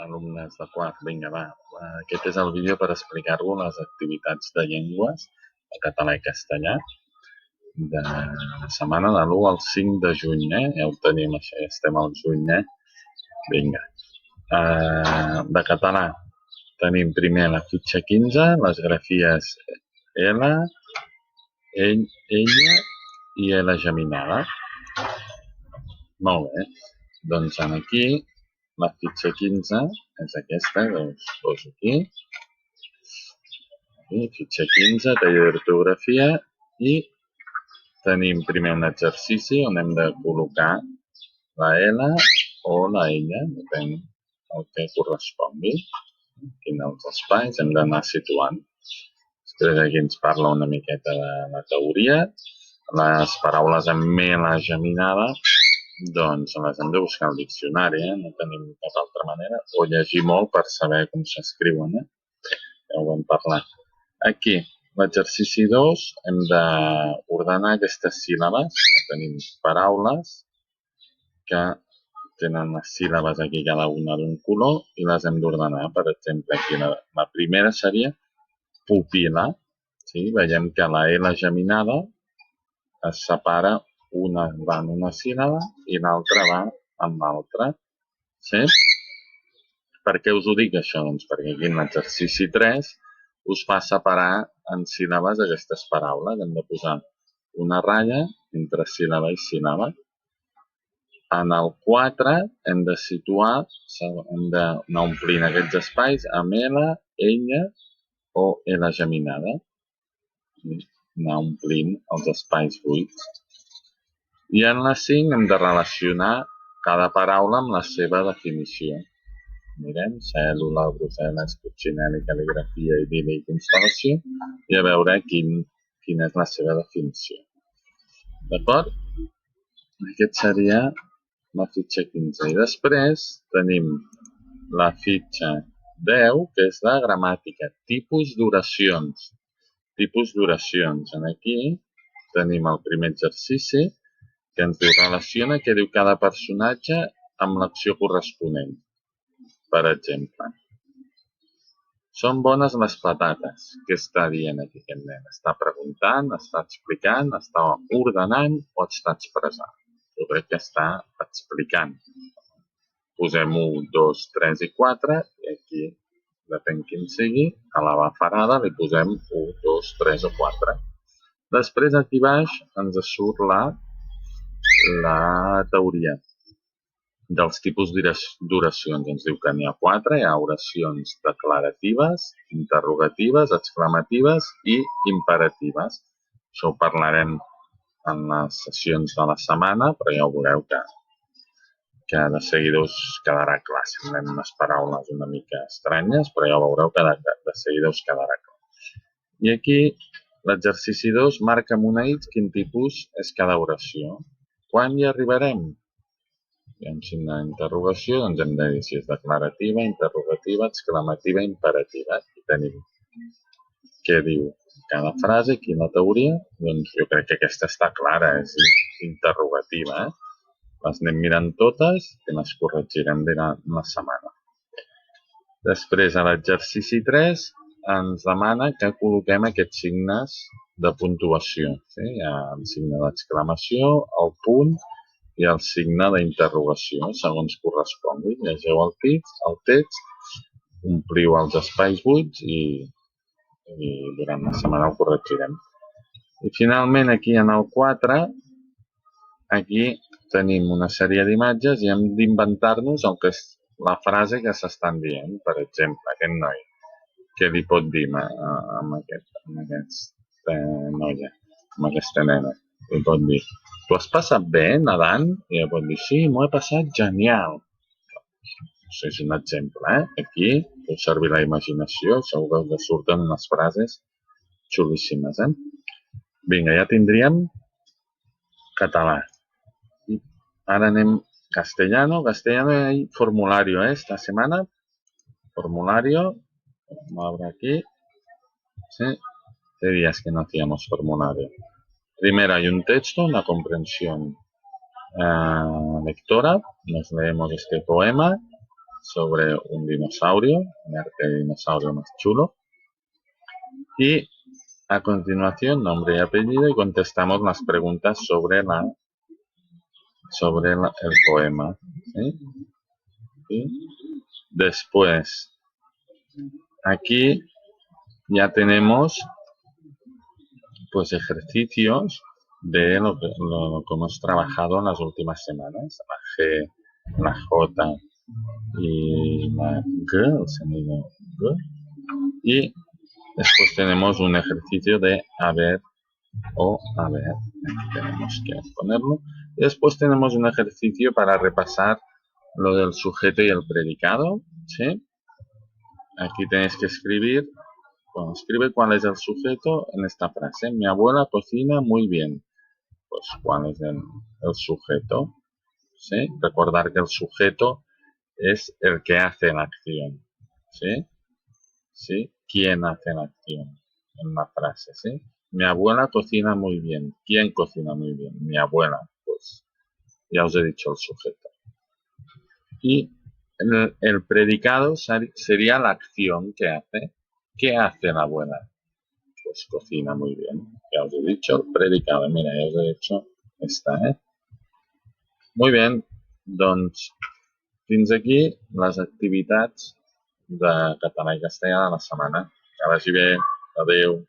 alumnes de quart, vinga, va. Aquest és el vídeo per explicar-vos les activitats de llengües, de català i castellà, de la setmana de l'1 al 5 de juny, Ja ho tenim, això, ja estem al juny, Vinga. De català tenim primer la fitxa 15, les grafies L, ell, ella i L geminada. Molt bé. Doncs aquí la fitxa 15 és aquesta, veus aquí. Fitxa 15, taller d'ortografia, i tenim primer un exercici on hem de col·locar la L o la ella, depèn del que correspongui. Aquí en els espais hem d'anar situant. Després aquí ens parla una miqueta de la teoria. Les paraules amb mela geminada, doncs les hem de buscar al diccionari, no tenim cap altra manera, o llegir molt per saber com s'escriuen, Ja ho hem parlat. Aquí, l'exercici 2, hem d'ordenar aquestes síl·labes. Tenim paraules que tenen les síl·labes aquí cada una d'un color i les hem d'ordenar. Per exemple, aquí la primera seria pupil·la. Sí? Veiem que la L geminada es separa, una va en una síl·laba i l'altra va en l'altra. Sí? Per què us ho dic això? Doncs perquè aquí en l'exercici 3 us fa separar en síl·labes aquestes paraules. Hem de posar una ratlla entre síl·laba i síl·laba. En el 4 hem de situar, hem d'anar omplint aquests espais amb L, ella o L geminada. Anar omplint els espais buits. I en la 5 hem de relacionar cada paraula amb la seva definició. Mirem, cèl·lula, Brussel·les, Puccinelli, cal·ligrafia, idil·li i constel·lació, i a veure quina és la seva definició. D'acord? Aquest seria la fitxa 15. I després tenim la fitxa 10, que és la gramàtica, tipus d'oracions. Tipus d'oracions. Aquí tenim el primer exercici, que ens diu relaciona què diu cada personatge amb l'acció corresponent. Per exemple, són bones les patates. Què està dient aquí aquest nen? Està preguntant, està explicant, està ordenant o està expressant? Jo crec que està explicant. Posem 1, 2, 3 i 4 i aquí, depèn quin sigui, a la bafarada li posem 1, 2, 3 o 4. Després aquí baix ens surt la teoria dels tipus d'oracions. Ens diu que n'hi ha 4, hi ha oracions declaratives, interrogatives, exclamatives i imperatives. Això ho parlarem en les sessions de la setmana, però ja ho veureu que de seguida us quedarà clar. Semblen unes paraules una mica estranyes, però ja ho veureu que de seguida us quedarà clar. I aquí, l'exercici 2 marca amb una X quin tipus és cada oració. Quan hi arribarem? Hi ha un signe d'interrogació, doncs hem de dir si és declarativa, interrogativa, exclamativa, imperativa. Aquí tenim què diu cada frase, quina teoria. Doncs jo crec que aquesta està clara, és interrogativa. Les anem mirant totes i les corregirem durant la setmana. Després, a l'exercici 3, ens demana que col·loquem aquests signes de puntuació. Hi ha el signe d'exclamació, el punt i el signe d'interrogació, segons correspongui. Llegeu el text, ompliu els espais buits i durant la setmana ho corregirem. I finalment, aquí en el 4, aquí tenim una sèrie d'imatges i hem d'inventar-nos el que és la frase que s'estan dient. Per exemple, aquest noi, què li pot dir amb aquesta noia, amb aquesta nena? Li pot dir, t'ho has passat bé nedant? I ella pot dir, sí, m'ho he passat genial. Això és un exemple, Aquí feu servir la imaginació, segur que surten unes frases xulíssimes, Vinga, ja tindríem català. Ara anem castellano. Castellano hay formulario, esta semana. Formulario. Vamos a abrir aquí. ¿Sí? Hace días que no hacíamos formulario. Primero hay un texto, una comprensión lectora. Nos leemos este poema. sobre un dinosaurio, ver qué dinosaurio más chulo. Y a continuación, nombre y apellido, y contestamos las preguntas sobre el poema. ¿Sí? Y después, aquí ya tenemos pues ejercicios de lo que hemos trabajado en las últimas semanas. La G, la J y la G, el sonido G. Y después tenemos un ejercicio de haber o haber. Aquí tenemos que ponerlo. Y después tenemos un ejercicio para repasar lo del sujeto y el predicado. ¿Sí? Aquí tenéis que escribir. Bueno, escribe cuál es el sujeto en esta frase. Mi abuela cocina muy bien. Pues cuál es el sujeto. ¿Sí? Recordar que el sujeto es el que hace la acción. ¿Sí? ¿Sí? ¿Quién hace la acción en la frase? ¿Sí? Mi abuela cocina muy bien. ¿Quién cocina muy bien? Mi abuela. Pues ya os he dicho el sujeto. Y el predicado sería la acción que hace. ¿Qué hace la abuela? Pues cocina muy bien. Ya os he dicho el predicado. Mira, ya os he dicho esta, Muy bien, doncs fins aquí les activitats de català i castellà de la setmana. Que vagi bé. Adéu.